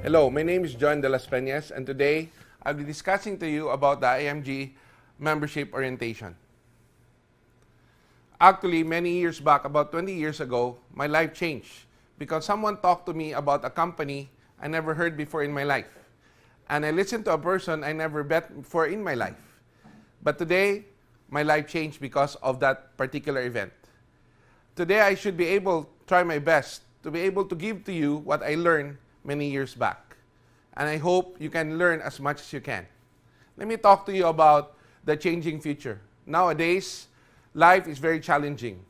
Hello, my name is Joen de las Piñas, and today I'll be discussing to you about the IMG membership orientation. Actually, many years back, about 20 years ago, my life changed because someone talked to me about a company I never heard before in my life. And I listened to a person I never met before in my life. But today, my life changed because of that particular event. Today, I should be able to try my best to be able to give to you what I learned many years back. And I hope you can learn as much as you can. Let me talk to you about the changing future. Nowadays, life is very challenging.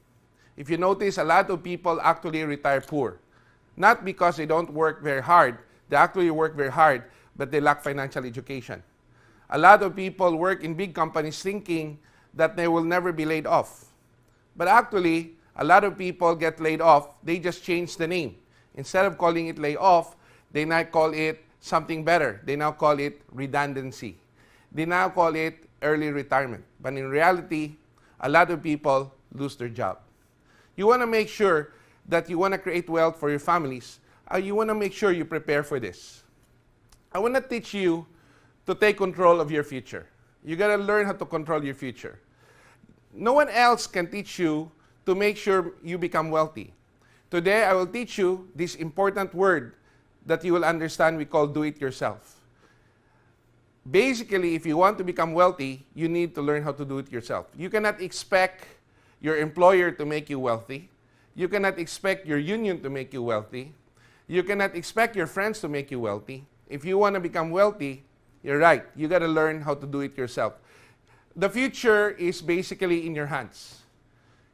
If you notice, a lot of people actually retire poor. Not because they don't work very hard. They actually work very hard, but they lack financial education. A lot of people work in big companies thinking that they will never be laid off. But actually, a lot of people get laid off. They just change the name. Instead of calling it layoff, they now call it something better. They now call it redundancy. They now call it early retirement. But in reality, a lot of people lose their job. You want to make sure that you want to create wealth for your families. You want to make sure you prepare for this. I want to teach you to take control of your future. You got to learn how to control your future. No one else can teach you to make sure you become wealthy. Today, I will teach you this important word that you will understand we call do-it-yourself. Basically, if you want to become wealthy, you need to learn how to do it yourself. You cannot expect your employer to make you wealthy. You cannot expect your union to make you wealthy. You cannot expect your friends to make you wealthy. If you want to become wealthy, you're right. You got to learn how to do it yourself. The future is basically in your hands.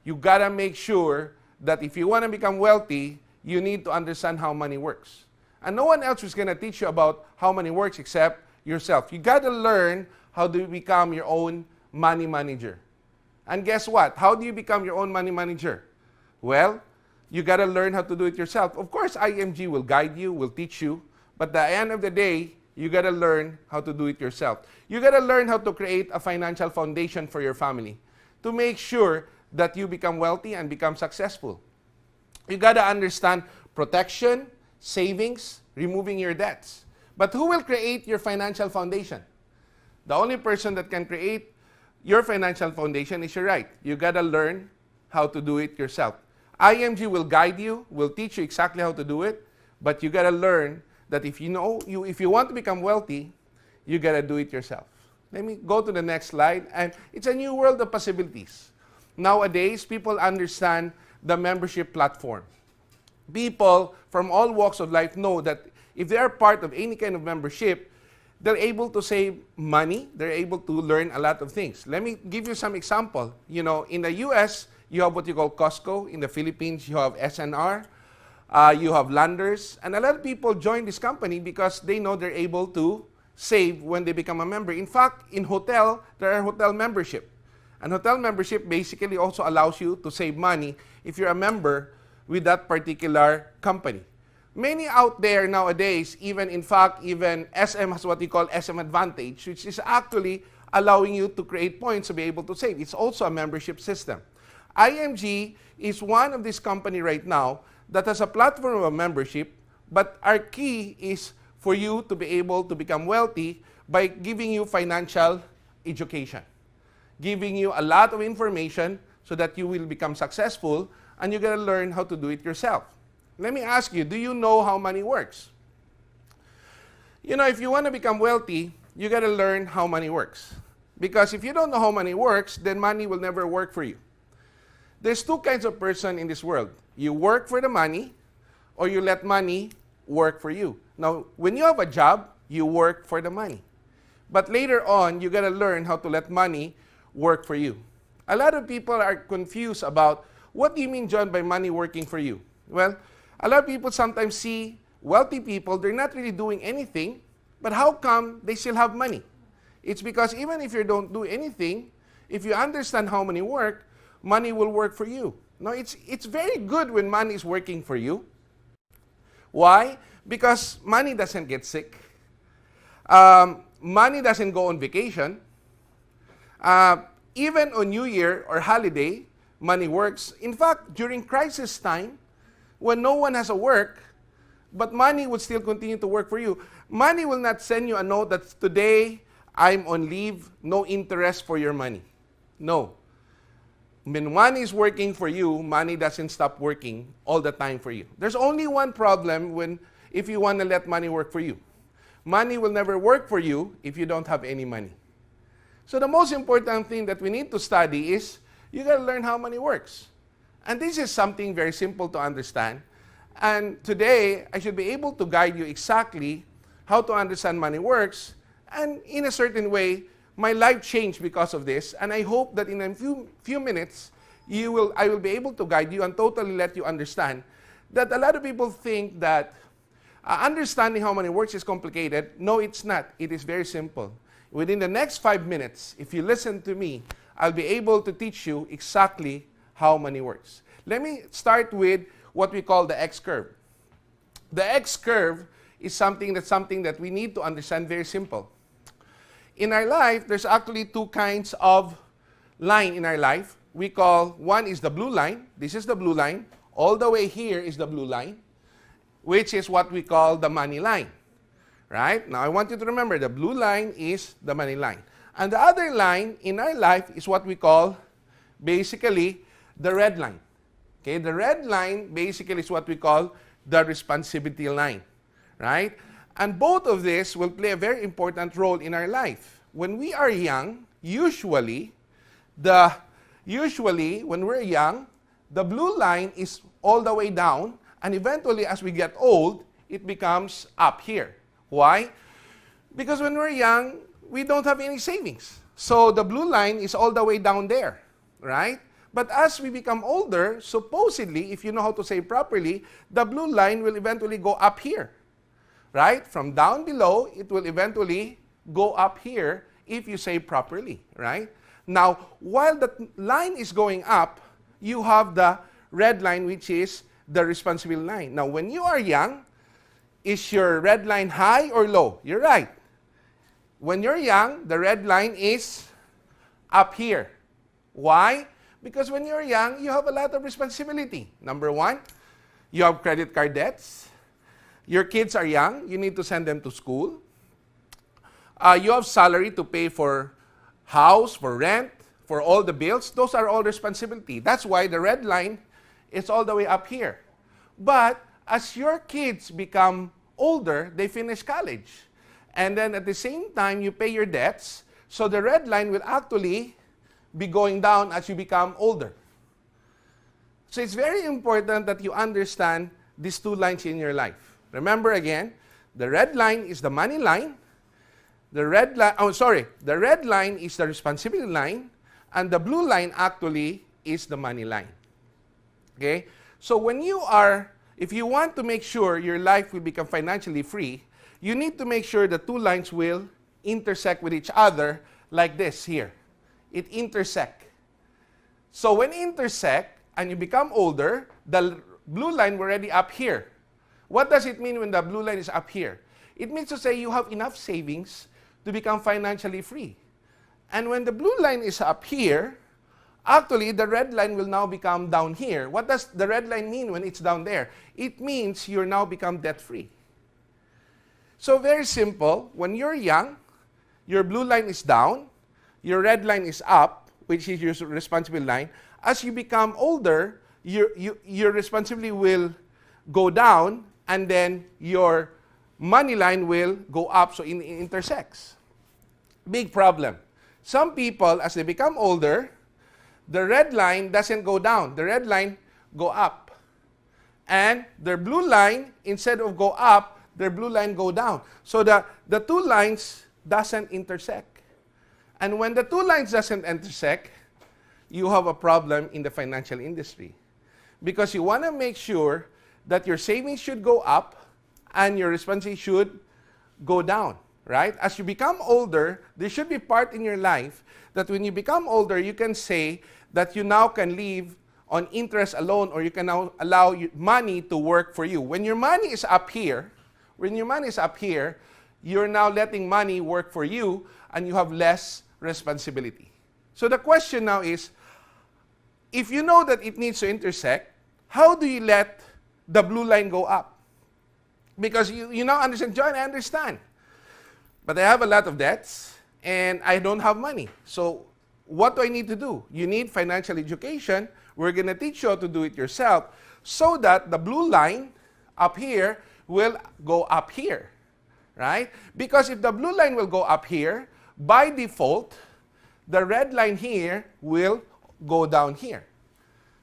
You got to make sure that if you want to become wealthy, you need to understand how money works. And no one else is going to teach you about how money works except yourself. You got to learn how to become your own money manager. And guess what? How do you become your own money manager? Well, you got to learn how to do it yourself. Of course, IMG will guide you, will teach you. But at the end of the day, you got to learn how to do it yourself. You got to learn how to create a financial foundation for your family to make sure that you become wealthy and become successful. You got to understand protection, savings, removing your debts. But who will create your financial foundation? The only person that can create your financial foundation is your right. You got to learn how to do it yourself. IMG will guide you, will teach you exactly how to do it, but you got to learn that if you want to become wealthy, you got to do it yourself. Let me go to the next slide. And it's a new world of possibilities. Nowadays, people understand the membership platform. People from all walks of life know that if they are part of any kind of membership, they're able to save money. They're able to learn a lot of things. Let me give you some example. You know, in the US, you have what you call Costco. In the Philippines, you have SNR. You have Landers. And a lot of people join this company because they know they're able to save when they become a member. In fact, in hotel, there are hotel membership. And hotel membership basically also allows you to save money if you're a member with that particular company. Many out there nowadays, even SM has what we call SM Advantage, which is actually allowing you to create points to be able to save. It's also a membership system. IMG is one of these company right now that has a platform of membership, but our key is for you to be able to become wealthy by giving you financial education, giving you a lot of information so that you will become successful, and you're going to learn how to do it yourself. Let me ask you, do you know how money works? You know, if you want to become wealthy, you got to learn how money works. Because if you don't know how money works, then money will never work for you. There's two kinds of person in this world. You work for the money, or you let money work for you. Now, when you have a job, you work for the money. But later on, you got to learn how to let money work for you. A lot of people are confused about, what do you mean, John, by money working for you? Well, a lot of people sometimes see wealthy people, they're not really doing anything, but how come they still have money? It's because even if you don't do anything, if you understand how money work, money will work for you. Now, it's very good when money is working for you. Why? Because money doesn't get sick. Money doesn't go on vacation. Even on New Year or holiday, money works. In fact, during crisis time, when no one has a work, but money will still continue to work for you. Money will not send you a note that today I'm on leave, no interest for your money. No. When money is working for you, money doesn't stop working all the time for you. There's only one problem if you want to let money work for you. Money will never work for you if you don't have any money. So the most important thing that we need to study is you got to learn how money works. And this is something very simple to understand. And today, I should be able to guide you exactly how to understand money works. And in a certain way, my life changed because of this. And I hope that in a few minutes, I will be able to guide you and totally let you understand that a lot of people think that understanding how money works is complicated. No, it's not. It is very simple. Within the next 5 minutes, if you listen to me, I'll be able to teach you exactly how money works. Let me start with what we call the X-curve. The X-curve is something that we need to understand very simple. In our life, there's actually two kinds of line in our life. We call, one is the blue line. This is the blue line. All the way here is the blue line, which is what we call the money line. Right? Now, I want you to remember, the blue line is the money line. And the other line in our life is what we call, basically, the red line. Okay? The red line, basically, is what we call the responsibility line. Right? And both of this will play a very important role in our life. When we are young, usually, when we're young, the blue line is all the way down, and eventually, as we get old, it becomes up here. Why? Because when we're young, we don't have any savings. So the blue line is all the way down there, right? But as we become older, supposedly, if you know how to save properly, the blue line will eventually go up here, right? From down below, it will eventually go up here if you save properly, right? Now, while the line is going up, you have the red line, which is the responsibility line. Now, when you are young, is your red line high or low? You're right. When you're young, the red line is up here. Why? Because when you're young, you have a lot of responsibility. Number one, you have credit card debts. Your kids are young. You need to send them to school. You have salary to pay for house, for rent, for all the bills. Those are all responsibility. That's why the red line is all the way up here. But as your kids become older, they finish college. And then at the same time, you pay your debts. So the red line will actually be going down as you become older. So it's very important that you understand these two lines in your life. Remember again, the red line is the money line. The red line is the responsibility line. And the blue line actually is the money line. Okay? So if you want to make sure your life will become financially free, you need to make sure the two lines will intersect with each other like this here. It intersect. So when intersect and you become older, the blue line will already up here. What does it mean when the blue line is up here? It means to say you have enough savings to become financially free. And when the blue line is up here, actually, the red line will now become down here. What does the red line mean when it's down there? It means you're now become debt-free. So very simple. When you're young, your blue line is down, your red line is up, which is your responsibility line. As you become older, your responsibility will go down, and then your money line will go up, so it intersects. Big problem. Some people, as they become older, the red line doesn't go down. The red line go up. And their blue line, instead of go up, their blue line go down. So the two lines doesn't intersect. And when the two lines doesn't intersect, you have a problem in the financial industry. Because you want to make sure that your savings should go up and your responsibility should go down. Right? As you become older, there should be part in your life that when you become older, you can say that you now can live on interest alone, or you can now allow money to work for you. When your money is up here, you're now letting money work for you, and you have less responsibility. So the question now is, if you know that it needs to intersect, how do you let the blue line go up? Because you now understand, Joen, I understand. But I have a lot of debts and I don't have money. So what do I need to do? You need financial education. We're going to teach you how to do it yourself so that the blue line up here will go up here, right? Because if the blue line will go up here, by default, the red line here will go down here.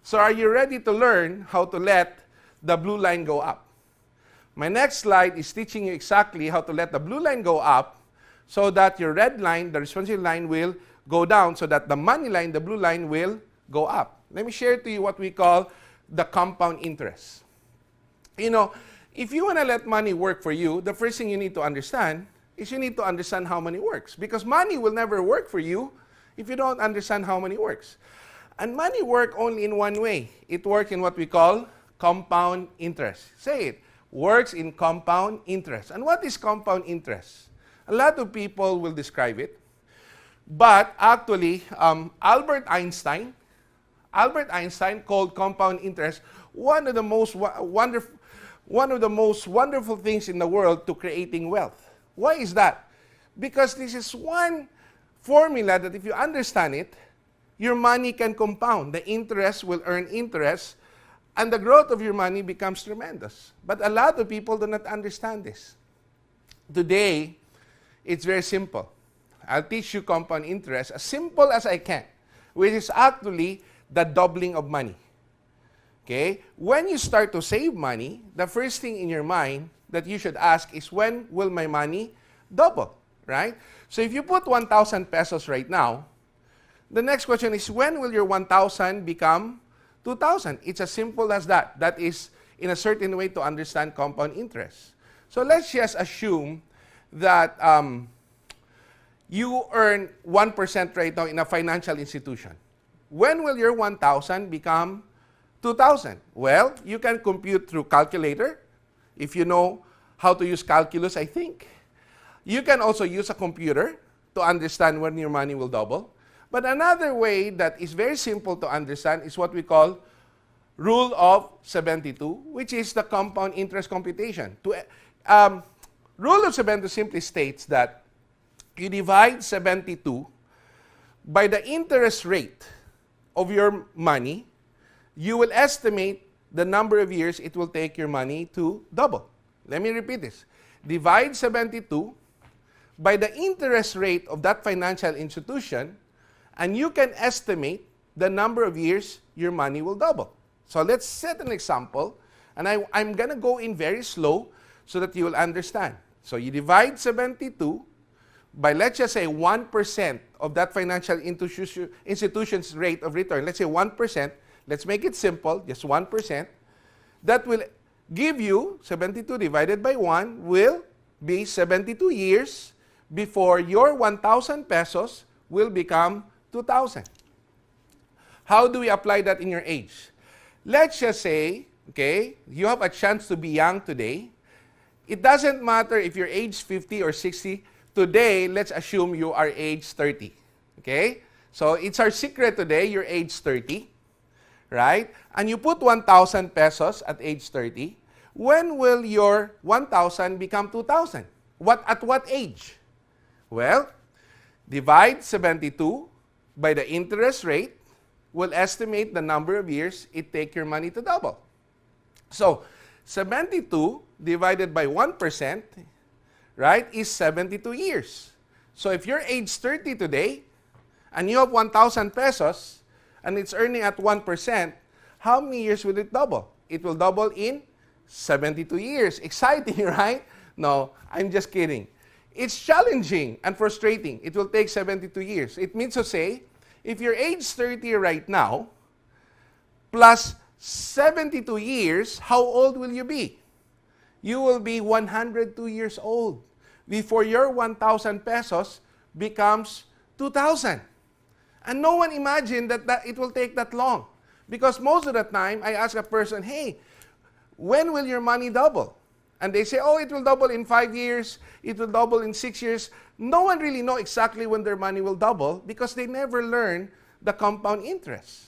So are you ready to learn how to let the blue line go up? My next slide is teaching you exactly how to let the blue line go up so that your red line, the responsibility line, will go down so that the money line, the blue line, will go up. Let me share to you what we call the compound interest. You know, if you want to let money work for you, the first thing you need to understand is you need to understand how money works. Because money will never work for you if you don't understand how money works. And money works only in one way. It works in what we call compound interest. Say it. Works in compound interest. And what is compound interest? A lot of people will describe it. But actually, Albert Einstein called compound interest one of the most wonderful things in the world to creating wealth. Why is that? Because this is one formula that if you understand it, your money can compound. The interest will earn interest, and the growth of your money becomes tremendous. But a lot of people do not understand this. Today, it's very simple. I'll teach you compound interest as simple as I can, which is actually the doubling of money. Okay? When you start to save money, the first thing in your mind that you should ask is, when will my money double? Right? So if you put 1,000 pesos right now, the next question is, when will your 1,000 become 2,000? It's as simple as that. That is, in a certain way, to understand compound interest. So let's just assume that you earn 1% right now in a financial institution. When will your 1,000 become 2,000? Well, you can compute through calculator, if you know how to use calculus, I think. You can also use a computer to understand when your money will double. But another way that is very simple to understand is what we call rule of 72, which is the compound interest computation. Rule of 72 simply states that you divide 72 by the interest rate of your money. You will estimate the number of years it will take your money to double. Let me repeat this. Divide 72 by the interest rate of that financial institution, and you can estimate the number of years your money will double. So let's set an example, and I'm going to go in very slow so that you will understand. So you divide 72 by, let's just say, 1% of that financial institution's rate of return. Let's say 1%. Let's make it simple, just 1%. That will give you 72 divided by 1 will be 72 years before your 1,000 pesos will become 2,000. How do we apply that in your age? Let's just say, okay, you have a chance to be young today. It doesn't matter if you're age 50 or 60. Today, let's assume you are age 30. Okay? So it's our secret today, you're age 30. Right? And you put 1,000 pesos at age 30. When will your 1,000 become 2,000? At what age? Well, divide 72 by the interest rate. Will estimate the number of years it takes your money to double. So, 72 divided by 1%, right, is 72 years. So, if you're age 30 today, and you have 1,000 pesos, and it's earning at 1%, how many years will it double? It will double in 72 years. Exciting, right? No, I'm just kidding. It's challenging and frustrating. It will take 72 years. It means to say, if you're age 30 right now, plus 72 years, how old will you be? You will be 102 years old before your 1,000 pesos becomes 2,000. And no one imagined that it will take that long. Because most of the time, I ask a person, hey, when will your money double? And they say, oh, it will double in 5 years, it will double in 6 years. No one really knows exactly when their money will double because they never learn the compound interest.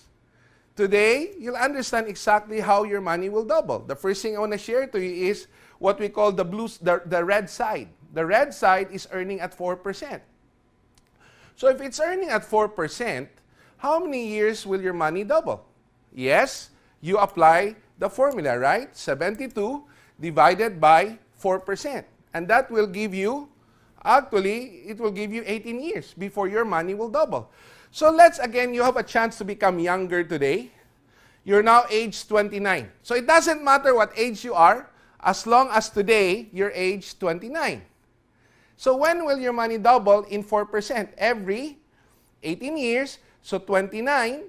Today, you'll understand exactly how your money will double. The first thing I want to share to you is what we call the red side. The red side is earning at 4%. So if it's earning at 4%, how many years will your money double? Yes, you apply the formula, right? 72 divided by 4%. And that will give you, actually, it will give you 18 years before your money will double. So again, you have a chance to become younger today. You're now age 29. So it doesn't matter what age you are, as long as today, you're age 29. So when will your money double in 4%? Every 18 years. So 29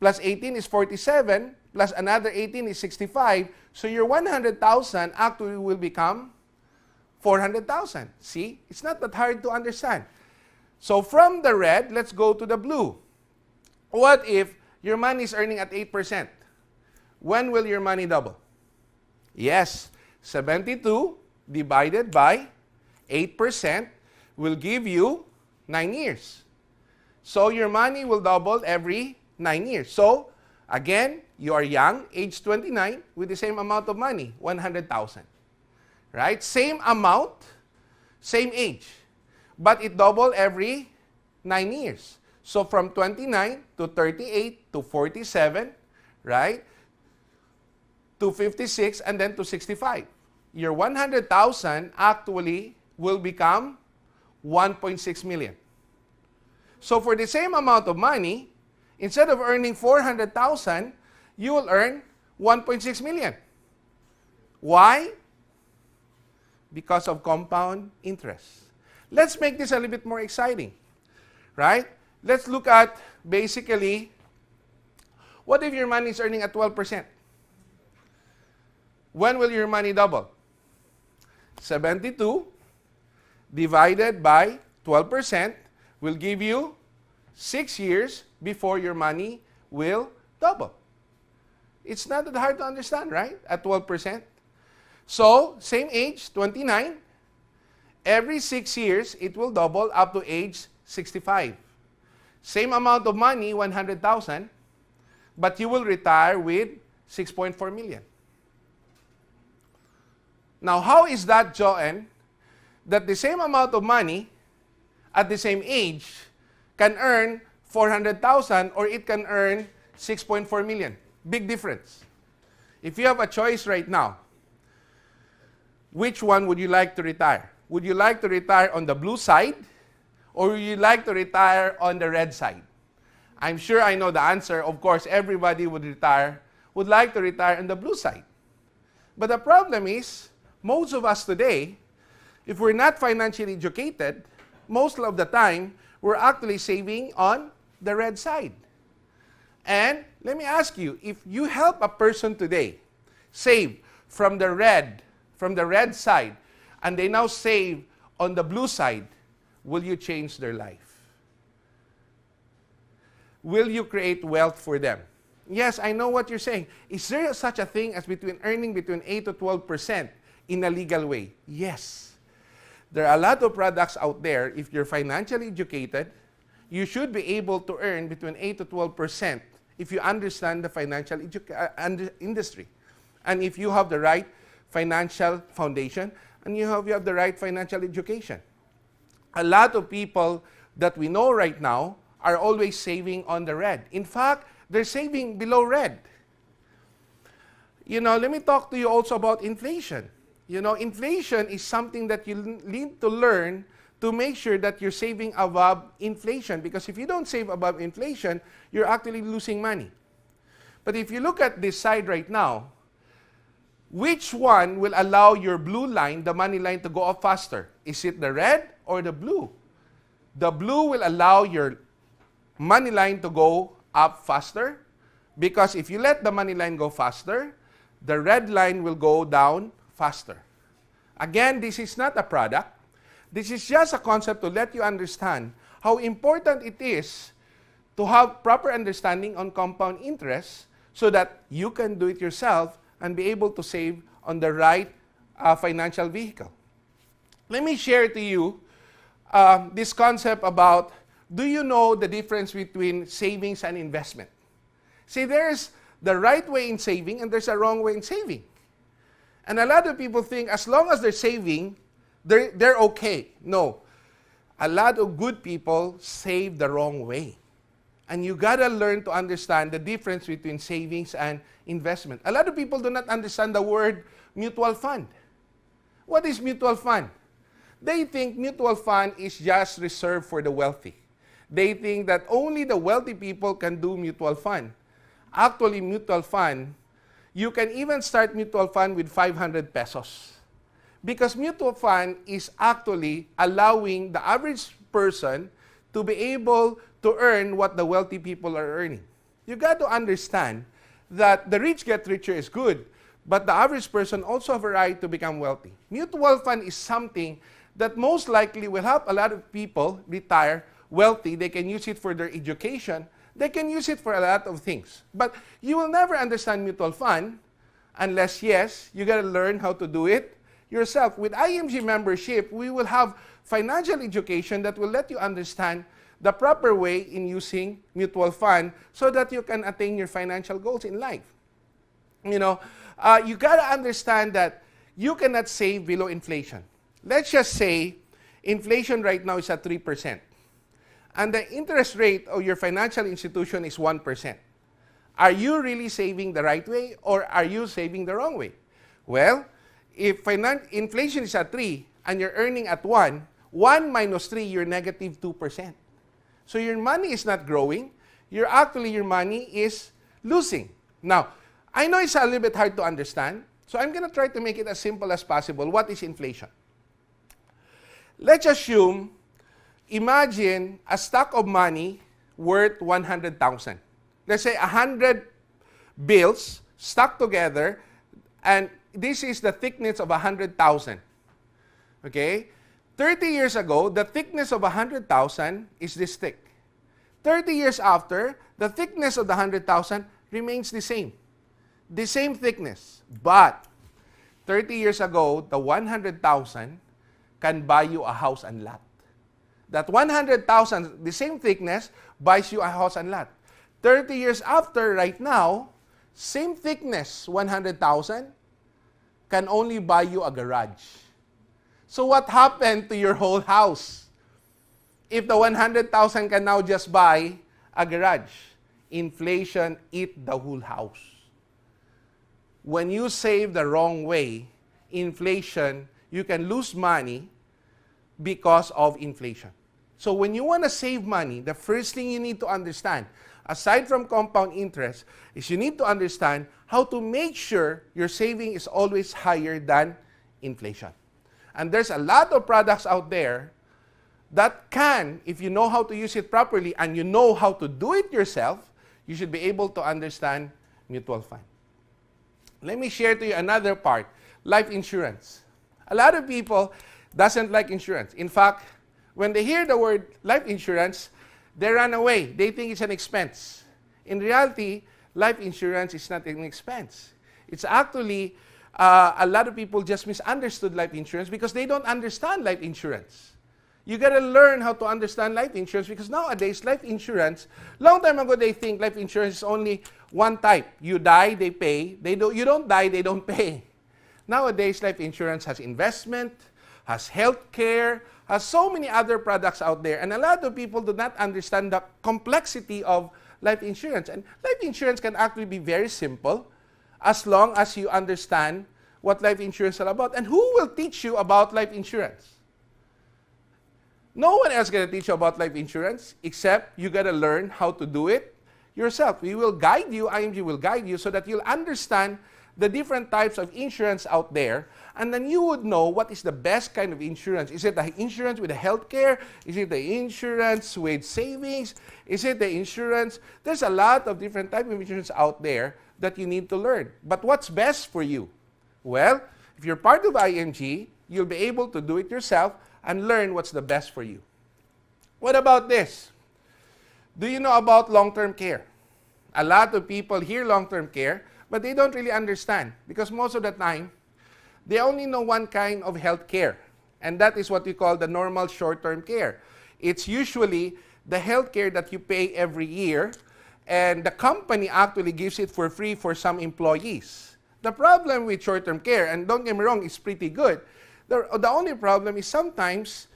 plus 18 is 47, plus another 18 is 65. So your 100,000 actually will become 400,000. See? It's not that hard to understand. So from the red, let's go to the blue. What if your money is earning at 8%? When will your money double? Yes, 72 divided by 8% will give you 9 years. So your money will double every 9 years. So again, you are young, age 29, with the same amount of money, 100,000. Right? Same amount, same age. But it doubled every 9 years. So from 29 to 38 to 47, right? To 56 and then to 65. Your 100,000 actually will become 1.6 million. So for the same amount of money, instead of earning 400,000, you will earn 1.6 million. Why? Because of compound interest. Let's make this a little bit more exciting, right? Let's look at basically, what if your money is earning at 12%? When will your money double? 72 divided by 12% will give you 6 years before your money will double. It's not that hard to understand, right? At 12%. So, same age, 29. Every 6 years, it will double up to age 65. Same amount of money, 100,000, but you will retire with 6.4 million. Now, how is that, Joen, that the same amount of money at the same age can earn 400,000 or it can earn 6.4 million? Big difference. If you have a choice right now, which one would you like to retire? Would you like to retire on the blue side or would you like to retire on the red side? I'm sure I know the answer. Of course, everybody would like to retire on the blue side. But the problem is, most of us today, if we're not financially educated, most of the time, we're actually saving on the red side. And let me ask you, if you help a person today save from the red side, and they now save on the blue side, will you change their life? Will you create wealth for them? Yes, I know what you're saying. Is there such a thing as earning between 8 to 12% in a legal way? Yes. There are a lot of products out there. If you're financially educated, you should be able to earn between 8 to 12% if you understand the financial industry. And if you have the right financial foundation, and you have the right financial education. A lot of people that we know right now are always saving on the red. In fact, they're saving below red. Let me talk to you also about inflation. Inflation is something that you need to learn to make sure that you're saving above inflation. Because if you don't save above inflation, you're actually losing money. But if you look at this side right now, which one will allow your blue line, the money line, to go up faster? Is it the red or the blue? The blue will allow your money line to go up faster, because if you let the money line go faster, the red line will go down faster. Again, this is not a product. This is just a concept to let you understand how important it is to have proper understanding on compound interest so that you can do it yourself and be able to save on the right financial vehicle. Let me share to you this concept about, do you know the difference between savings and investment? See, there's the right way in saving and there's a wrong way in saving. And a lot of people think as long as they're saving, they're okay. No. A lot of good people save the wrong way. And you gotta learn to understand the difference between savings and investment. A lot of people do not understand the word mutual fund. What is mutual fund? They think mutual fund is just reserved for the wealthy. They think that only the wealthy people can do mutual fund. Actually, mutual fund, you can even start mutual fund with 500 pesos. Because mutual fund is actually allowing the average person to be able to earn what the wealthy people are earning. You got to understand that the rich get richer is good, but the average person also have a right to become wealthy. Mutual fund is something that most likely will help a lot of people retire wealthy. They can use it for their education. They can use it for a lot of things. But you will never understand mutual fund unless, yes, you got to learn how to do it yourself. With IMG membership, we will have financial education that will let you understand the proper way in using mutual fund so that you can attain your financial goals in life. You know, you got to understand that you cannot save below inflation. Let's just say inflation right now is at 3%. And the interest rate of your financial institution is 1%. Are you really saving the right way or are you saving the wrong way? Well, if inflation is at 3 and you're earning at 1 minus 3, you're negative 2%. So your money is not growing. Your money is losing. Now, I know it's a little bit hard to understand, so I'm going to try to make it as simple as possible. What is inflation? Let's assume, imagine a stock of money worth 100,000. Let's say 100 bills stuck together, and this is the thickness of 100,000. Okay? 30 years ago, the thickness of 100,000 is this thick. 30 years after, the thickness of the 100,000 remains the same. The same thickness. But 30 years ago, the 100,000 can buy you a house and lot. That 100,000, the same thickness, buys you a house and lot. 30 years after, right now, same thickness, 100,000, can only buy you a garage. So what happened to your whole house? If the 100,000 can now just buy a garage, inflation eat the whole house. When you save the wrong way, inflation, you can lose money because of inflation. So when you want to save money, the first thing you need to understand, aside from compound interest, is you need to understand how to make sure your saving is always higher than inflation. And there's a lot of products out there that can, if you know how to use it properly and you know how to do it yourself, you should be able to understand mutual fund. Let me share to you another part, life insurance. A lot of people doesn't like insurance. In fact, when they hear the word life insurance, they run away. They think it's an expense. In reality, life insurance is not an expense. It's actually, a lot of people just misunderstood life insurance because they don't understand life insurance. You gotta learn how to understand life insurance because nowadays, life insurance, long time ago, they think life insurance is only one type. You die, they pay. You don't die, they don't pay. Nowadays, life insurance has investment, has health care, has so many other products out there. And a lot of people do not understand the complexity of life insurance. And life insurance can actually be very simple as long as you understand what life insurance is all about. And who will teach you about life insurance? No one else is going to teach you about life insurance except you got to learn how to do it yourself. We will guide you, IMG will guide you so that you'll understand the different types of insurance out there, and then you would know what is the best kind of insurance. Is it the insurance with the health care? Is it the insurance with savings? Is it the insurance? There's a lot of different types of insurance out there that you need to learn. But what's best for you? Well, if you're part of IMG, you'll be able to do it yourself and learn what's the best for you. What about this? Do you know about long-term care? A lot of people hear long-term care, but they don't really understand because most of the time, they only know one kind of health care, and that is what we call the normal short-term care. It's usually the health care that you pay every year, and the company actually gives it for free for some employees. The problem with short-term care, and don't get me wrong, it's pretty good. The only problem is sometimes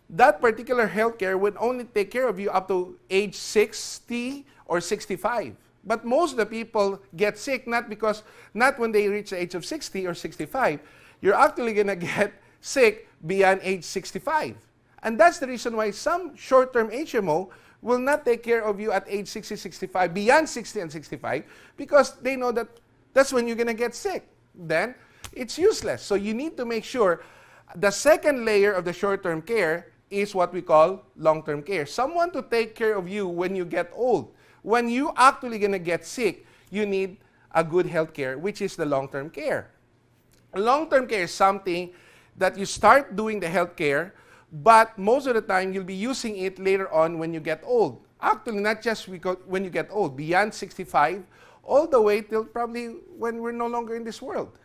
that particular healthcare would only take care of you up to age 60 or 65. But most of the people get sick not when they reach the age of 60 or 65. You're actually going to get sick beyond age 65. And that's the reason why some short-term HMO will not take care of you at age 60, 65, beyond 60 and 65, because they know that that's when you're going to get sick. Then it's useless. So you need to make sure the second layer of the short-term care is what we call long-term care. Someone to take care of you when you get old. When you actually going to get sick, you need a good health care, which is the long-term care. Long-term care is something that you start doing the health care, but most of the time you'll be using it later on when you get old. Actually, not just when you get old, beyond 65, all the way till probably when we're no longer in this world.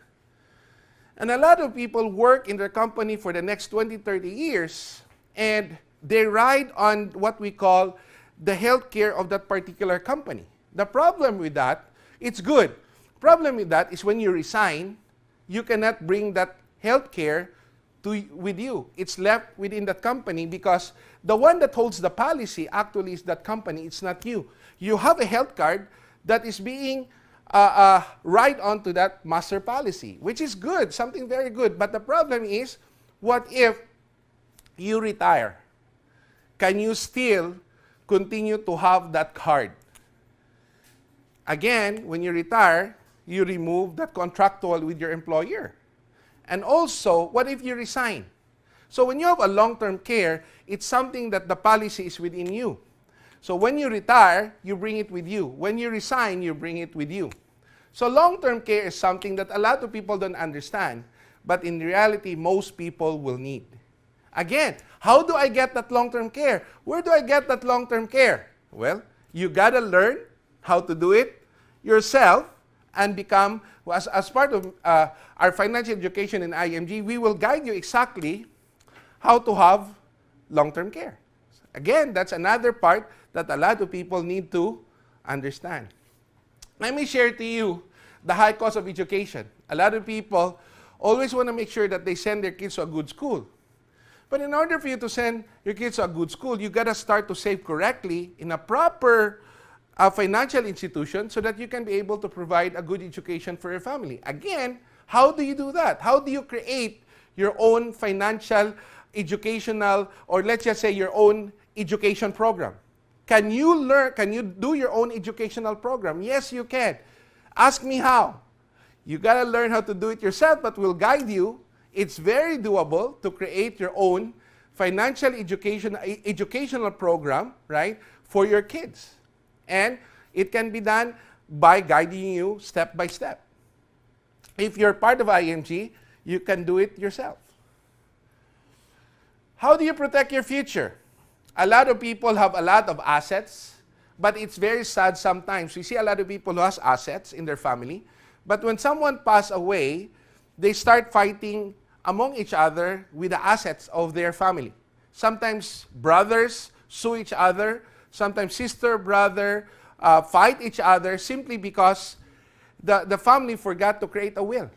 And a lot of people work in their company for the next 20, 30 years, and they ride on what we call the health care of that particular company. The problem with that, it's good. Problem with that is when you resign, you cannot bring that health care with you. It's left within that company because the one that holds the policy actually is that company. It's not you. You have a health card that is being right onto that master policy, which is good, something very good. But the problem is, what if you retire? Can you still continue to have that card? Again, when you retire, you remove that contractual with your employer. And also, what if you resign? So when you have a long-term care, it's something that the policy is within you. So when you retire, you bring it with you. When you resign, you bring it with you. So long-term care is something that a lot of people don't understand, but in reality, most people will need. Again, how do I get that long-term care? Where do I get that long-term care? Well, you gotta learn how to do it yourself and become, as part of our financial education in IMG, we will guide you exactly how to have long-term care. Again, that's another part that a lot of people need to understand. Let me share to you the high cost of education. A lot of people always want to make sure that they send their kids to a good school. But in order for you to send your kids to a good school, you got to start to save correctly in a proper financial institution so that you can be able to provide a good education for your family. Again, how do you do that? How do you create your own financial, educational, or let's just say your own education program? Can you do your own educational program? Yes, you can. Ask me how. You got to learn how to do it yourself, but we'll guide you. It's very doable to create your own financial educational program, right, for your kids. And it can be done by guiding you step by step. If you're part of IMG, you can do it yourself. How do you protect your future? A lot of people have a lot of assets, but it's very sad sometimes. We see a lot of people who has assets in their family, but when someone passes away, they start fighting among each other with the assets of their family. Sometimes brothers sue each other, sometimes sister, brother fight each other simply because the family forgot to create a will.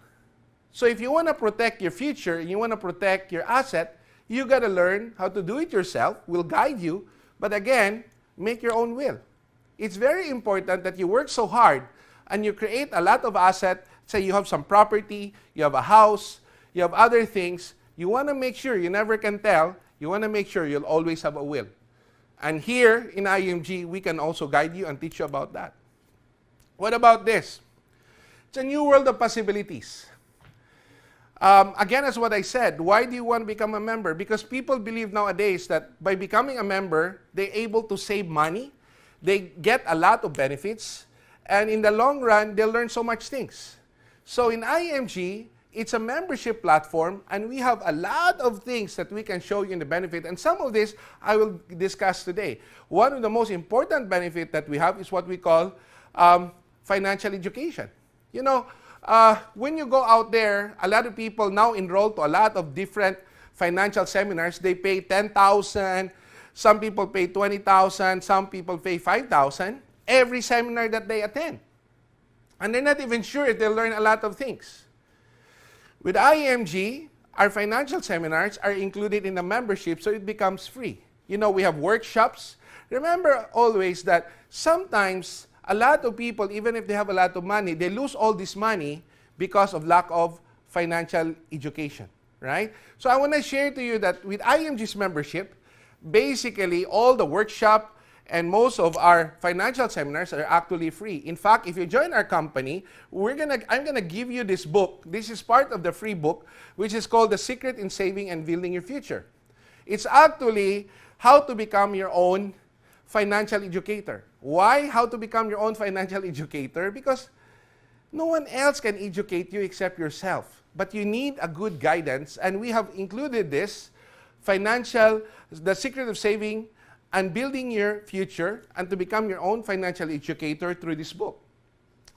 So if you want to protect your future, you want to protect your asset, you got to learn how to do it yourself. We'll guide you, but again, make your own will. It's very important that you work so hard and you create a lot of asset. Say you have some property, you have a house, you have other things. You want to make sure, you never can tell, you want to make sure you'll always have a will. And here in IMG, we can also guide you and teach you about that. What about this? It's a new world of possibilities. Again, as what I said, why do you want to become a member? Because people believe nowadays that by becoming a member, they're able to save money, they get a lot of benefits, and in the long run, they'll learn so much things. So in IMG, it's a membership platform, and we have a lot of things that we can show you in the benefit, and some of this I will discuss today. One of the most important benefits that we have is what we call financial education. You know, when you go out there, a lot of people now enroll to a lot of different financial seminars. They pay $10,000, some people pay $20,000, some people pay $5,000. every seminar that they attend. And they're not even sure if they'll learn a lot of things. With IMG, our financial seminars are included in the membership, so it becomes free. You know, we have workshops. Remember always that sometimes a lot of people, even if they have a lot of money, they lose all this money because of lack of financial education, right? So I want to share to you that with IMG's membership, basically all the workshop and most of our financial seminars are actually free. In fact, if you join our company, I'm gonna give you this book. This is part of the free book, which is called The Secret in Saving and Building Your Future. It's actually how to become your own financial educator. Why how to become your own financial educator? Because no one else can educate you except yourself. But you need a good guidance, and we have included this The Secret of Saving and Building Your Future, and to become your own financial educator through this book.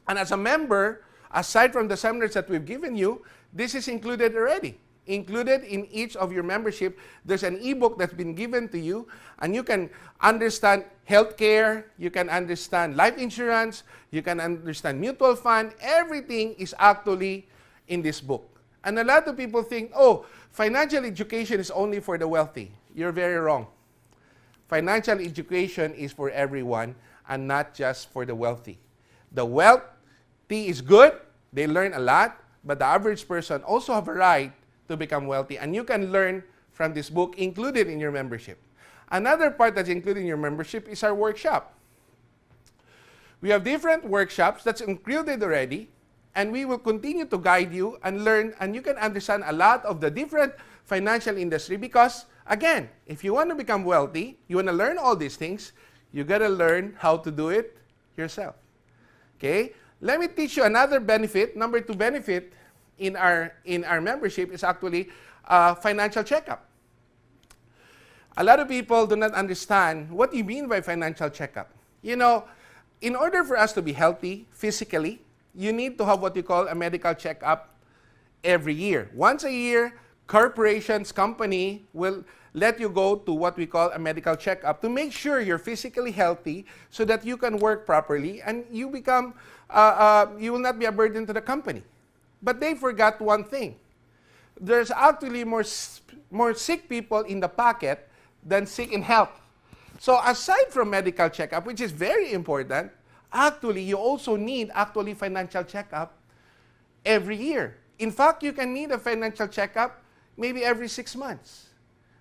And as a member, aside from the seminars that we've given you, this is included already. Included in each of your membership, there's an ebook that's been given to you, and you can understand healthcare, you can understand life insurance, you can understand mutual fund. Everything is actually in this book. And a lot of people think, oh, financial education is only for the wealthy. You're very wrong. Financial education is for everyone and not just for the wealthy. The wealthy is good, they learn a lot, but the average person also have a right to become wealthy. And you can learn from this book included in your membership. Another part that's included in your membership is our workshop. We have different workshops that's included already, and we will continue to guide you and learn, and you can understand a lot of the different financial industry because, again, if you want to become wealthy, you want to learn all these things, you got to learn how to do it yourself. Okay? Let me teach you another benefit. Number 2 benefit in our membership is actually financial checkup. A lot of people do not understand what you mean by financial checkup. You know, in order for us to be healthy physically, you need to have what you call a medical checkup every year. Once a year, corporations, company will let you go to what we call a medical checkup to make sure you're physically healthy so that you can work properly and you become, you will not be a burden to the company. But they forgot one thing. There's actually more sick people in the pocket than sick in health. So aside from medical checkup, which is very important, actually you also need financial checkup every year. In fact, you can need a financial checkup maybe every 6 months.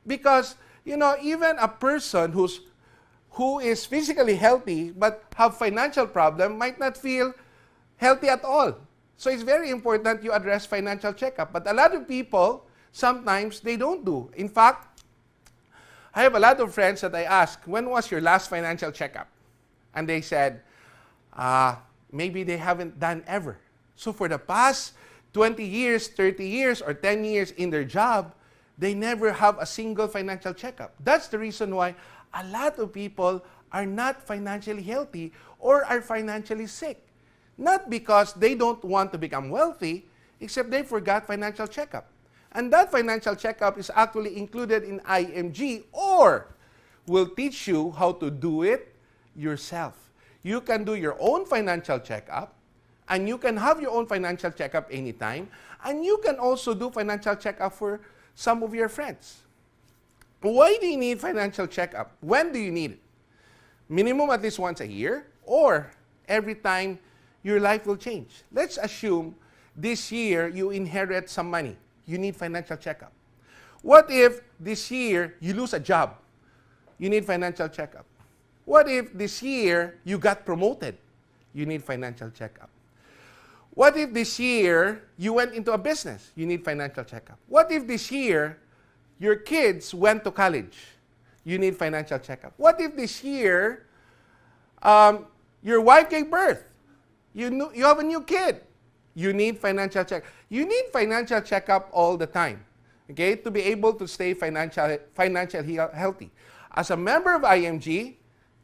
Because, you know, even a person who is physically healthy but have financial problem might not feel healthy at all. So it's very important you address financial checkup. But a lot of people, sometimes they don't do. In fact, I have a lot of friends that I ask, when was your last financial checkup? And they said, maybe they haven't done ever. So for the past 20 years, 30 years, or 10 years in their job, they never have a single financial checkup. That's the reason why a lot of people are not financially healthy or are financially sick. Not because they don't want to become wealthy, except they forgot financial checkup. And that financial checkup is actually included in IMG, or will teach you how to do it yourself. You can do your own financial checkup, and you can have your own financial checkup anytime, and you can also do financial checkup for some of your friends. Why do you need financial checkup? When do you need it? Minimum at least once a year, or every time your life will change. Let's assume this year you inherit some money. You need financial checkup. What if this year you lose a job? You need financial checkup. What if this year you got promoted? You need financial checkup. What if this year you went into a business? You need financial checkup. What if this year your kids went to college? You need financial checkup. What if this year your wife gave birth? You have a new kid. You need financial checkup. You need financial checkup all the time, okay, to be able to stay financially healthy. As a member of IMG,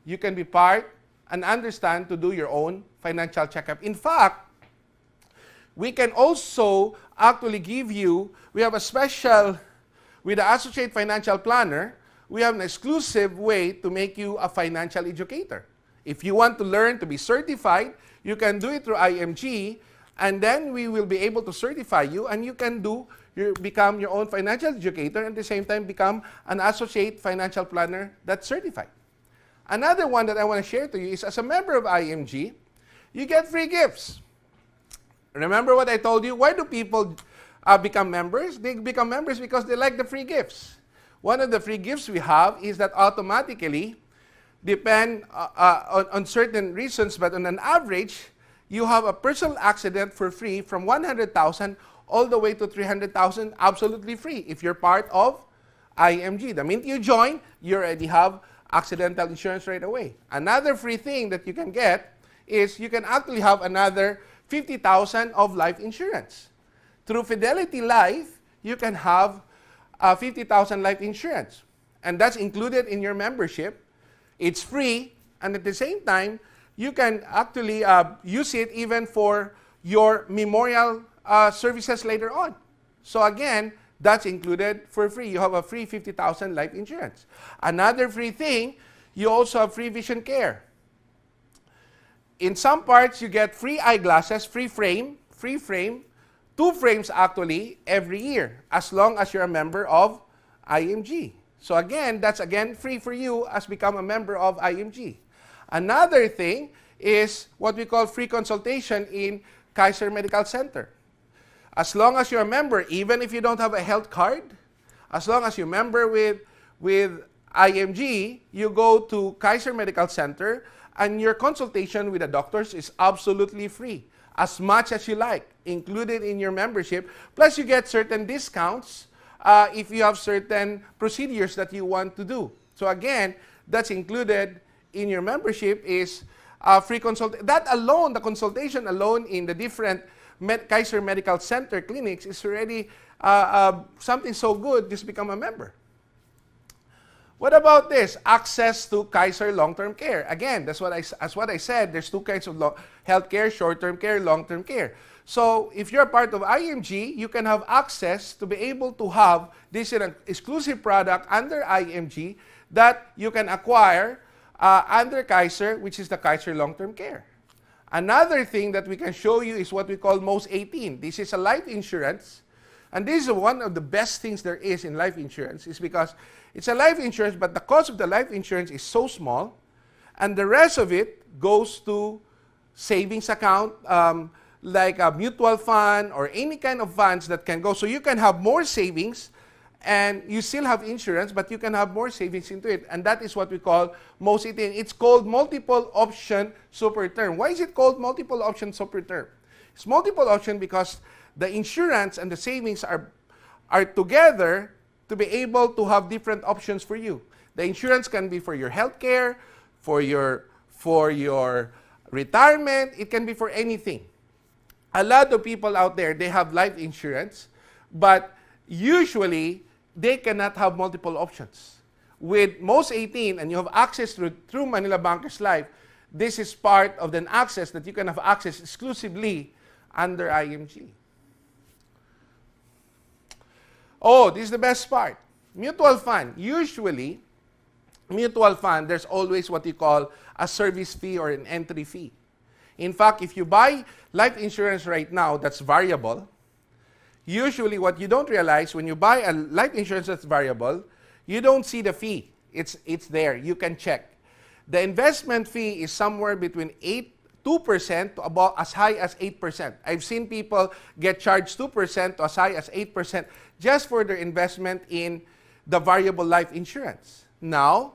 you can be part and understand to do your own financial checkup. In fact, we can also actually give you, we have a special, with the Associate Financial Planner, we have an exclusive way to make you a financial educator. If you want to learn to be certified, you can do it through IMG, and then we will be able to certify you, and you can become your own financial educator, and at the same time become an associate financial planner that's certified. Another one that I want to share to you is, as a member of IMG, you get free gifts. Remember what I told you? Why do people become members? They become members because they like the free gifts. One of the free gifts we have is that automatically, depend on certain reasons, but on an average, you have a personal accident for free from 100,000 all the way to 300,000 absolutely free if you're part of IMG. The minute you join, you already have accidental insurance right away. Another free thing that you can get is you can actually have another 50,000 of life insurance. Through Fidelity Life, you can have 50,000 life insurance. And that's included in your membership. It's free, and at the same time, you can actually use it even for your memorial services later on. So again, that's included for free. You have a free 50,000 life insurance. Another free thing, you also have free vision care. In some parts, you get free eyeglasses, free frame, 2 frames actually every year, as long as you're a member of IMG. So again, that's again free for you as become a member of IMG. Another thing is what we call free consultation in Kaiser Medical Center. As long as you're a member, even if you don't have a health card, as long as you're a member with IMG, you go to Kaiser Medical Center, and your consultation with the doctors is absolutely free, as much as you like, included in your membership. Plus, you get certain discounts if you have certain procedures that you want to do. So again, that's included in your membership is free consult. That alone, the consultation alone in the different Kaiser Medical Center clinics is already something so good, just become a member. What about this? Access to Kaiser long-term care. Again, that's what I said. There's 2 kinds of healthcare: short-term care, long-term care. So if you're a part of IMG, you can have access to be able to have this exclusive product under IMG that you can acquire under Kaiser, which is the Kaiser long-term care. Another thing that we can show you is what we call Most 18. This is a life insurance. And this is one of the best things there is in life insurance, is because it's a life insurance, but the cost of the life insurance is so small, and the rest of it goes to savings account, like a mutual fund or any kind of funds that can go. So you can have more savings, and you still have insurance, but you can have more savings into it. And that is what we call Most 18. It's called multiple option super term. Why is it called multiple option super term? It's multiple option because the insurance and the savings are together to be able to have different options for you. The insurance can be for your health care, for your retirement. It can be for anything. A lot of people out there, they have life insurance, but usually they cannot have multiple options. With Most 18, and you have access through Manila Bankers Life, this is part of the access that you can have access exclusively under IMG. Oh, this is the best part. Mutual fund. Usually, mutual fund, there's always what you call a service fee or an entry fee. In fact, if you buy life insurance right now that's variable, usually what you don't realize when you buy a life insurance that's variable, you don't see the fee. It's there. You can check. The investment fee is somewhere between 2% to about as high as 8%. I've seen people get charged 2% to as high as 8% just for their investment in the variable life insurance. Now,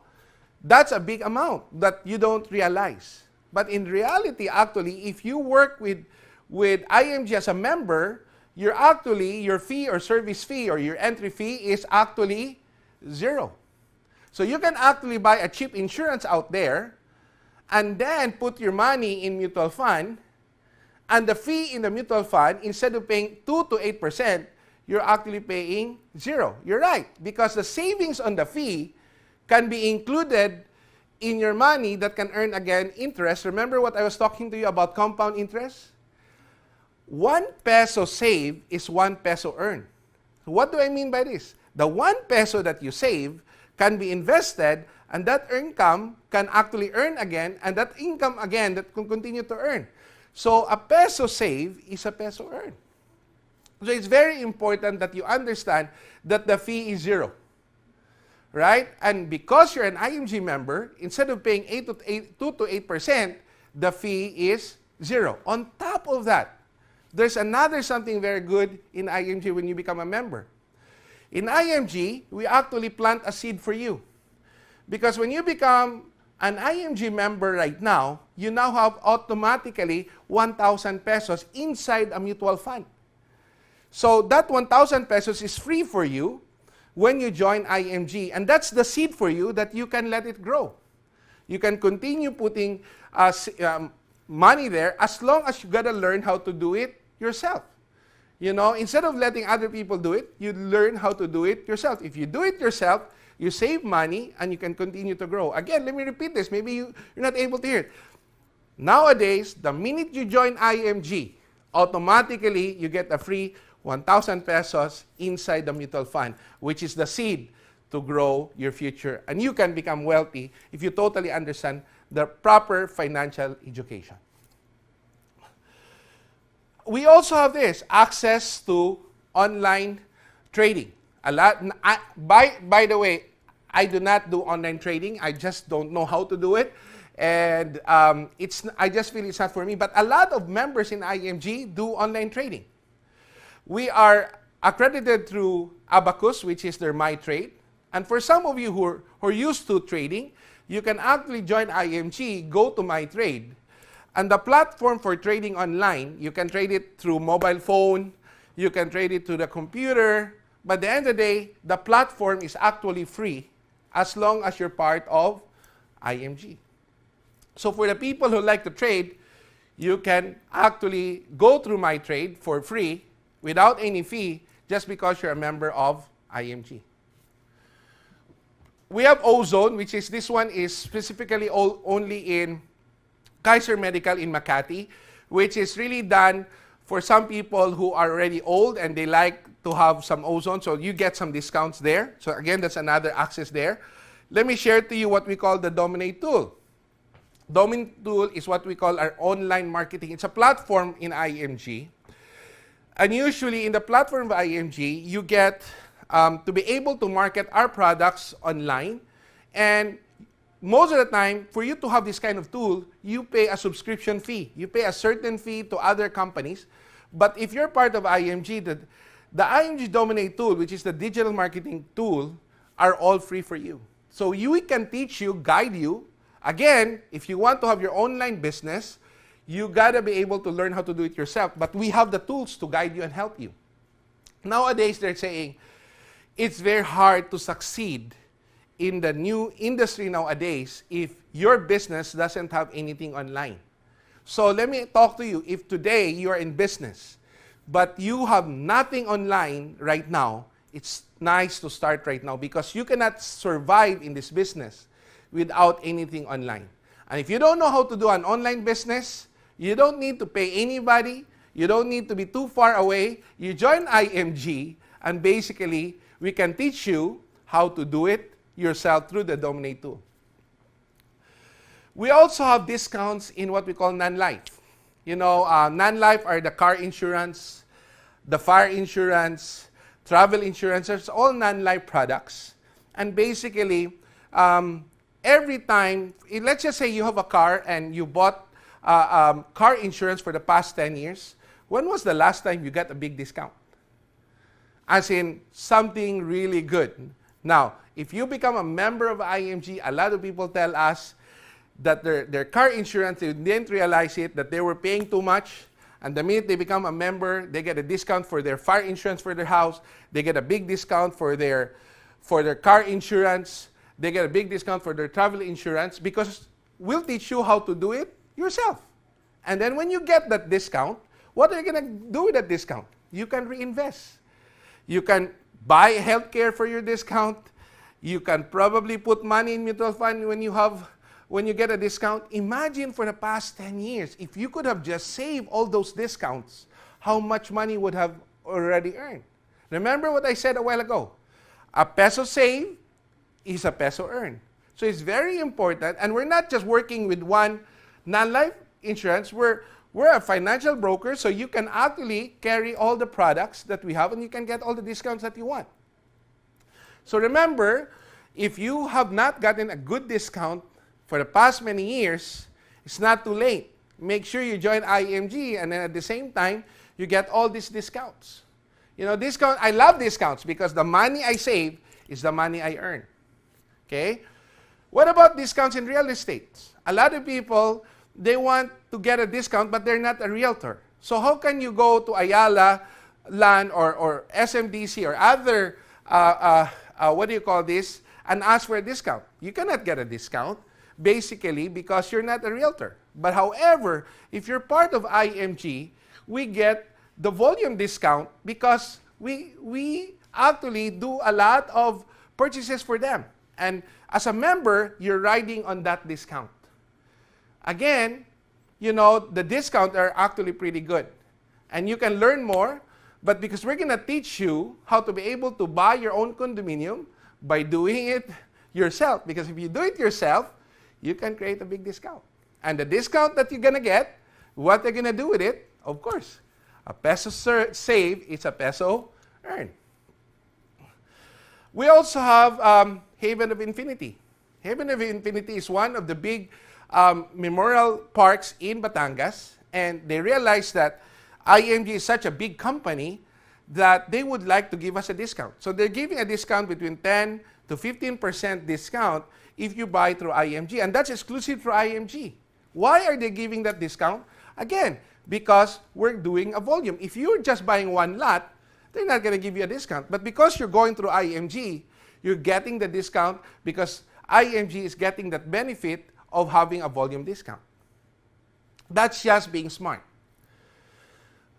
that's a big amount that you don't realize. But in reality, actually, if you work with IMG as a member, your fee or service fee or your entry fee is actually 0. So you can actually buy a cheap insurance out there and then put your money in mutual fund, and the fee in the mutual fund, instead of paying 2 to 8%, you're actually paying 0. You're right, because the savings on the fee can be included in your money that can earn, again, interest. Remember what I was talking to you about compound interest? 1 peso saved is 1 peso earned. What do I mean by this? The 1 peso that you save can be invested And that income can actually earn again, and that income again that can continue to earn. So a peso save is a peso earn. So it's very important that you understand that the fee is zero. Right? And because you're an IMG member, instead of paying 2 to 8%, the fee is zero. On top of that, there's another something very good in IMG when you become a member. In IMG, we actually plant a seed for you. Because when you become an IMG member right now, you now have automatically 1,000 pesos inside a mutual fund. So that 1,000 pesos is free for you when you join IMG. And that's the seed for you that you can let it grow. You can continue putting money there as long as you gotta learn how to do it yourself. You know, instead of letting other people do it, you learn how to do it yourself. If you do it yourself, you save money and you can continue to grow. Again, let me repeat this. Maybe you're not able to hear it. Nowadays, the minute you join IMG, automatically you get a free 1,000 pesos inside the mutual fund, which is the seed to grow your future. And you can become wealthy if you totally understand the proper financial education. We also have this, access to online trading. By the way, I do not do online trading. I just don't know how to do it. And I just feel it's not for me. But a lot of members in IMG do online trading. We are accredited through Abacus, which is their My Trade. And for some of you who are used to trading, you can actually join IMG, go to My Trade. And the platform for trading online, you can trade it through mobile phone, you can trade it through the computer, but at the end of the day, the platform is actually free as long as you're part of IMG. So for the people who like to trade, you can actually go through My Trade for free without any fee just because you're a member of IMG. We have Ozone, which is, this one is specifically only in Kaiser Medical in Makati, which is really done for some people who are already old and they like to have some ozone, so you get some discounts there. So again, that's another access there. Let me share to you what we call the Dominate tool. Dominate tool is what we call our online marketing. It's a platform in IMG. And usually in the platform of IMG, you get to be able to market our products online. And most of the time, for you to have this kind of tool, you pay a subscription fee. You pay a certain fee to other companies. But if you're part of IMG, the IMG Dominate tool, which is the digital marketing tool, are all free for you. So we can teach you, guide you. Again, if you want to have your online business, you gotta be able to learn how to do it yourself. But we have the tools to guide you and help you. Nowadays, they're saying it's very hard to succeed in the new industry nowadays if your business doesn't have anything online. So let me talk to you. If today you are in business, but you have nothing online right now, it's nice to start right now because you cannot survive in this business without anything online. And if you don't know how to do an online business, you don't need to pay anybody. You don't need to be too far away. You join IMG, and basically, we can teach you how to do it yourself through the Dominate tool. We also have discounts in what we call non-life. You know, non-life are the car insurance, the fire insurance, travel insurance. It's all non-life products. And basically, every time, let's just say you have a car and you bought car insurance for the past 10 years, when was the last time you got a big discount? As in, something really good. Now, if you become a member of IMG, a lot of people tell us that their car insurance, they didn't realize it, that they were paying too much, and the minute they become a member, they get a discount for their fire insurance for their house, they get a big discount for their car insurance, they get a big discount for their travel insurance, because we'll teach you how to do it yourself. And then when you get that discount, what are you going to do with that discount? You can reinvest. You can buy healthcare for your discount. You can probably put money in mutual fund when you get a discount. Imagine for the past 10 years, if you could have just saved all those discounts, how much money would have already earned. Remember what I said a while ago. A peso saved is a peso earned. So it's very important, and we're not just working with one non-life insurance. We're a financial broker, so you can actually carry all the products that we have, and you can get all the discounts that you want. So remember, if you have not gotten a good discount for the past many years, it's not too late. Make sure you join IMG, and then at the same time, you get all these discounts. You know, I love discounts because the money I save is the money I earn. Okay? What about discounts in real estate? A lot of people, they want to get a discount, but they're not a realtor. So how can you go to Ayala Land or SMDC or other, what do you call this, and ask for a discount? You cannot get a discount, basically, because you're not a realtor. But however, if you're part of IMG, we get the volume discount because we actually do a lot of purchases for them. And as a member, you're riding on that discount. Again, you know, the discounts are actually pretty good. And you can learn more, but because we're going to teach you how to be able to buy your own condominium by doing it yourself. Because if you do it yourself, you can create a big discount. And the discount that you're going to get, what they're going to do with it, of course, a peso save is a peso earn. We also have Haven of Infinity. Haven of Infinity is one of the big memorial parks in Batangas, and they realized that IMG is such a big company that they would like to give us a discount. So they're giving a discount between 10 to 15% discount if you buy through IMG, and that's exclusive through IMG. Why are they giving that discount? Again, because we're doing a volume. If you're just buying one lot, they're not going to give you a discount. But because you're going through IMG, you're getting the discount because IMG is getting that benefit of having a volume discount. That's just being smart.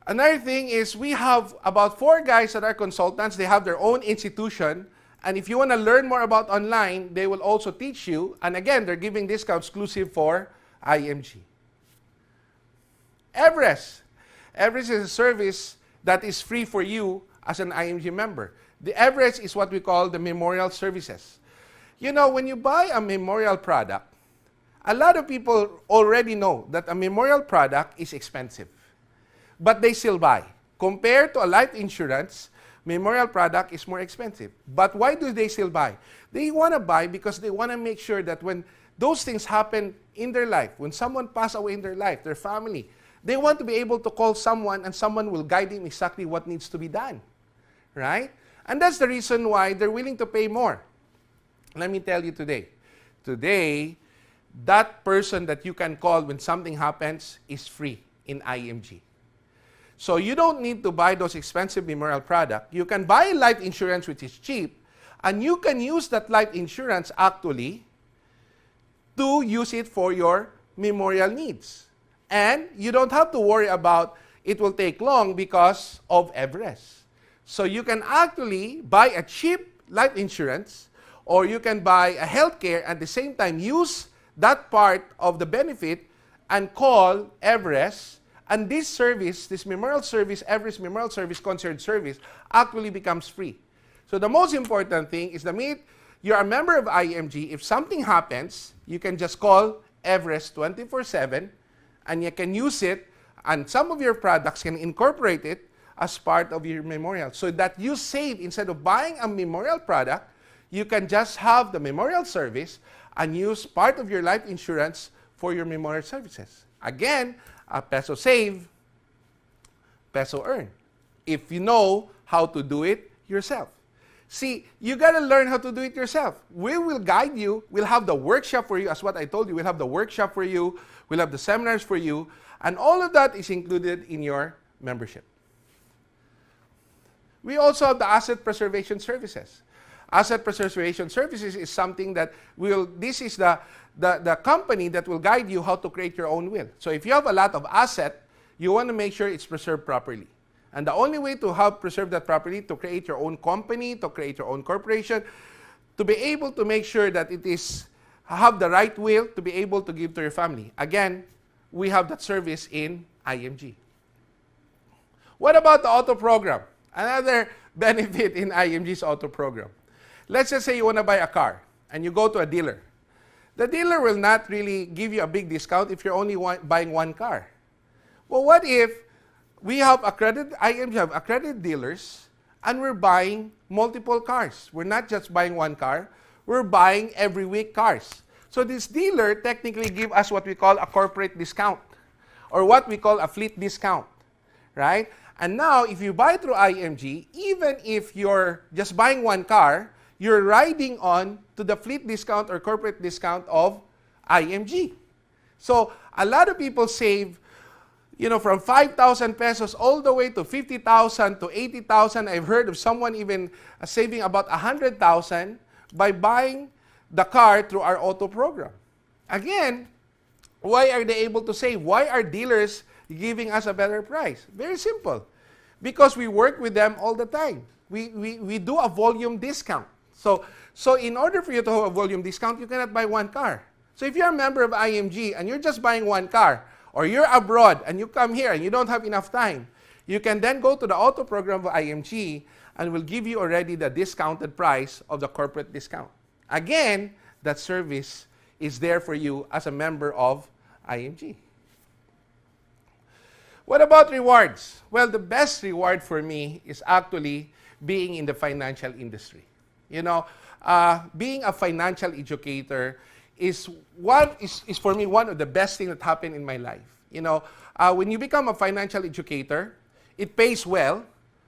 Another thing is we have about 4 guys that are consultants. They have their own institution. And if you want to learn more about online, they will also teach you. And again, they're giving discount exclusive for IMG. Everest. Everest is a service that is free for you as an IMG member. The Everest is what we call the memorial services. You know, when you buy a memorial product, a lot of people already know that a memorial product is expensive, but they still buy. Compared to a life insurance, memorial product is more expensive. But why do they still buy? They want to buy because they want to make sure that when those things happen in their life, when someone passes away in their life, their family, they want to be able to call someone and someone will guide them exactly what needs to be done. Right? And that's the reason why they're willing to pay more. Let me tell you today. Today, that person that you can call when something happens is free in IMG. So you don't need to buy those expensive memorial products. You can buy life insurance, which is cheap, and you can use that life insurance actually to use it for your memorial needs. And you don't have to worry about it will take long because of Everest. So you can actually buy a cheap life insurance, or you can buy a healthcare at the same time use that part of the benefit and call Everest. And this service, this memorial service, Everest Memorial Service Concierge Service, actually becomes free. So the most important thing is the minute you're a member of IMG, if something happens, you can just call Everest 24/7, and you can use it, and some of your products can incorporate it as part of your memorial. So that you save, instead of buying a memorial product, you can just have the memorial service and use part of your life insurance for your memorial services. Again, a peso save, peso earn, if you know how to do it yourself. See, you got to learn how to do it yourself. We will guide you. We'll have the workshop for you, as what I told you. We'll have the workshop for you. We'll have the seminars for you. And all of that is included in your membership. We also have the asset preservation services. Asset preservation services is something that this is the company that will guide you how to create your own will. So if you have a lot of asset, you want to make sure it's preserved properly. And the only way to help preserve that properly, to create your own company, to create your own corporation, to be able to make sure that it is have the right will to be able to give to your family. Again, we have that service in IMG. What about the auto program? Another benefit in IMG's auto program. Let's just say you want to buy a car and you go to a dealer. the dealer will not really give you a big discount if you're only buying one car. Well, what if we have IMG have accredited dealers and we're buying multiple cars? We're not just buying one car, we're buying every week cars. So this dealer technically give us what we call a corporate discount or what we call a fleet discount, right? And now if you buy through IMG, even if you're just buying one car, you're riding on to the fleet discount or corporate discount of IMG. So a lot of people save, from 5,000 pesos all the way to 50,000 to 80,000. I've heard of someone even saving about 100,000 by buying the car through our auto program. Again, why are they able to save? Why are dealers giving us a better price? Very simple. Because we work with them all the time. We do a volume discount. So in order for you to have a volume discount, you cannot buy one car. So if you're a member of IMG and you're just buying one car, or you're abroad and you come here and you don't have enough time, you can then go to the auto program of IMG and we'll give you already the discounted price of the corporate discount. Again, that service is there for you as a member of IMG. What about rewards? Well, the best reward for me is actually being in the financial industry. Being a financial educator is for me one of the best things that happened in my life. When you become a financial educator, it pays well,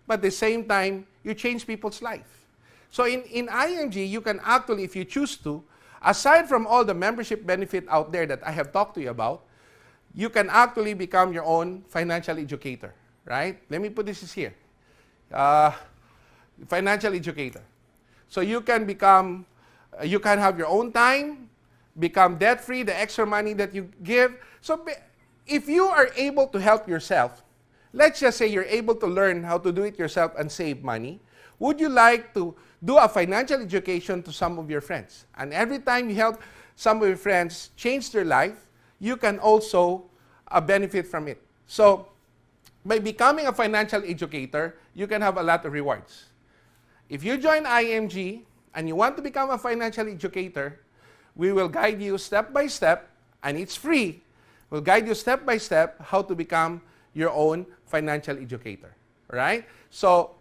but at the same time, you change people's life. So in IMG, you can actually, if you choose to, aside from all the membership benefit out there that I have talked to you about, you can actually become your own financial educator, right? Let me put this here. Financial educator. So you can have your own time, become debt-free, the extra money that you give. So if you are able to help yourself, let's just say you're able to learn how to do it yourself and save money, would you like to do a financial education to some of your friends? And every time you help some of your friends change their life, you can also benefit from it. So by becoming a financial educator, you can have a lot of rewards. If you join IMG and you want to become a financial educator, we will guide you step by step, and it's free. We'll guide you step by step how to become your own financial educator. Right? So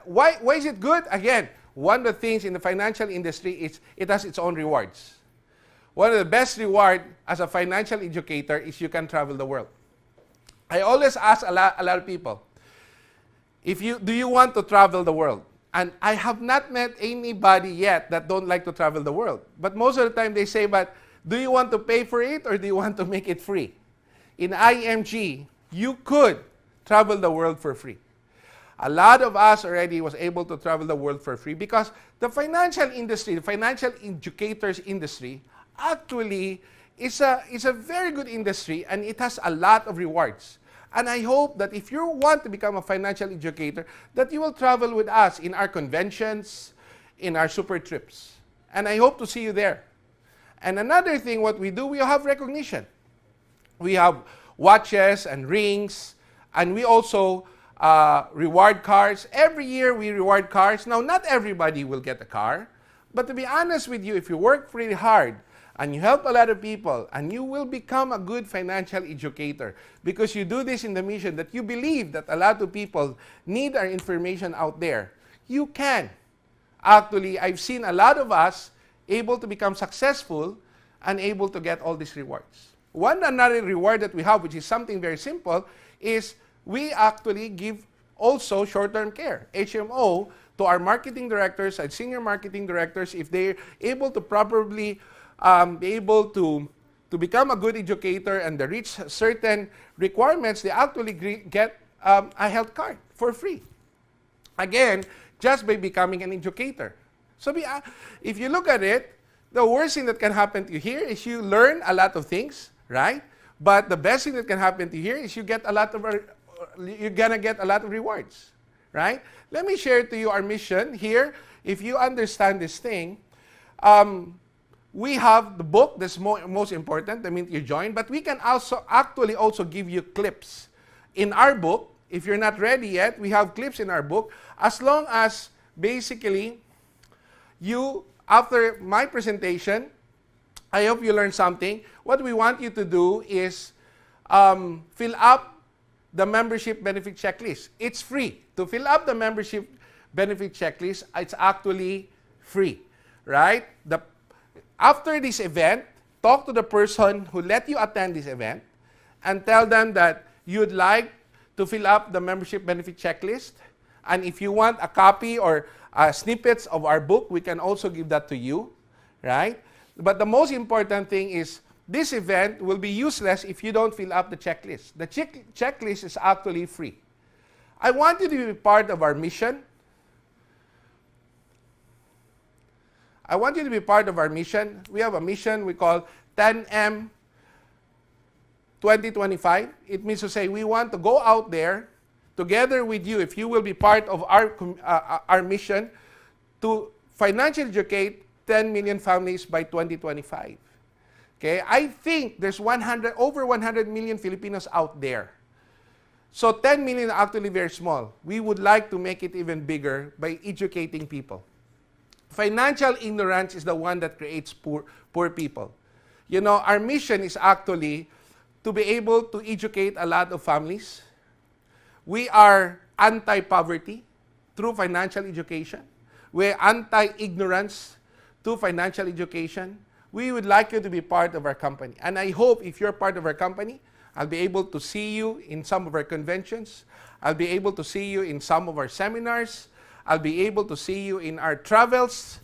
why is it good? Again, one of the things in the financial industry is it has its own rewards. One of the best rewards as a financial educator is you can travel the world. I always ask a lot of people, do you want to travel the world? And I have not met anybody yet that don't like to travel the world. But most of the time they say, but do you want to pay for it or do you want to make it free? In IMG, you could travel the world for free. A lot of us already was able to travel the world for free because the financial industry, the financial educators industry, actually is a very good industry and it has a lot of rewards. And I hope that if you want to become a financial educator, that you will travel with us in our conventions, in our super trips. And I hope to see you there. And another thing, what we do, we have recognition. We have watches and rings, and we also reward cars. Every year we reward cars. Now, not everybody will get a car, but to be honest with you, if you work pretty hard, and you help a lot of people, and you will become a good financial educator because you do this in the mission that you believe that a lot of people need our information out there. You can. Actually, I've seen a lot of us able to become successful and able to get all these rewards. One another reward that we have, which is something very simple, is we actually give also short-term care, HMO, to our marketing directors and senior marketing directors if they're able to properly be able to become a good educator and they reach certain requirements, they actually get a health card for free. Again, just by becoming an educator. So if you look at it, the worst thing that can happen to you here is you learn a lot of things, right? But the best thing that can happen to you here is you're gonna get a lot of rewards, right? Let me share to you our mission here. If you understand this thing, we have the book that's most important, the minute you join, but we can also actually also give you clips. In our book, if you're not ready yet, we have clips in our book, as long as basically you, after my presentation, I hope you learned something. What we want you to do is fill up the membership benefit checklist. It's free. To fill up the membership benefit checklist, it's actually free, right? After this event, talk to the person who let you attend this event and tell them that you'd like to fill up the membership benefit checklist. And if you want a copy or snippets of our book, we can also give that to you, right? But the most important thing is this event will be useless if you don't fill up the checklist. The checklist is actually free. I want you to be part of our mission. I want you to be part of our mission. We have a mission we call 10M 2025. It means to say we want to go out there together with you, if you will be part of our mission, to financially educate 10 million families by 2025. Okay, I think there's over 100 million Filipinos out there. So 10 million are actually very small. We would like to make it even bigger by educating people. Financial ignorance is the one that creates poor people. You know, our mission is actually to be able to educate a lot of families. We are anti-poverty through financial education. We're anti-ignorance through financial education. We would like you to be part of our company. And I hope if you're part of our company, I'll be able to see you in some of our conventions. I'll be able to see you in some of our seminars. I'll be able to see you in our travels.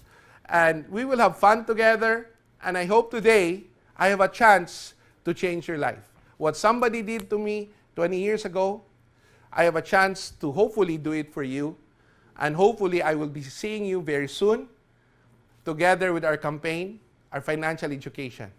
And we will have fun together. And I hope today I have a chance to change your life. What somebody did to me 20 years ago, I have a chance to hopefully do it for you. And hopefully I will be seeing you very soon together with our campaign, our financial education.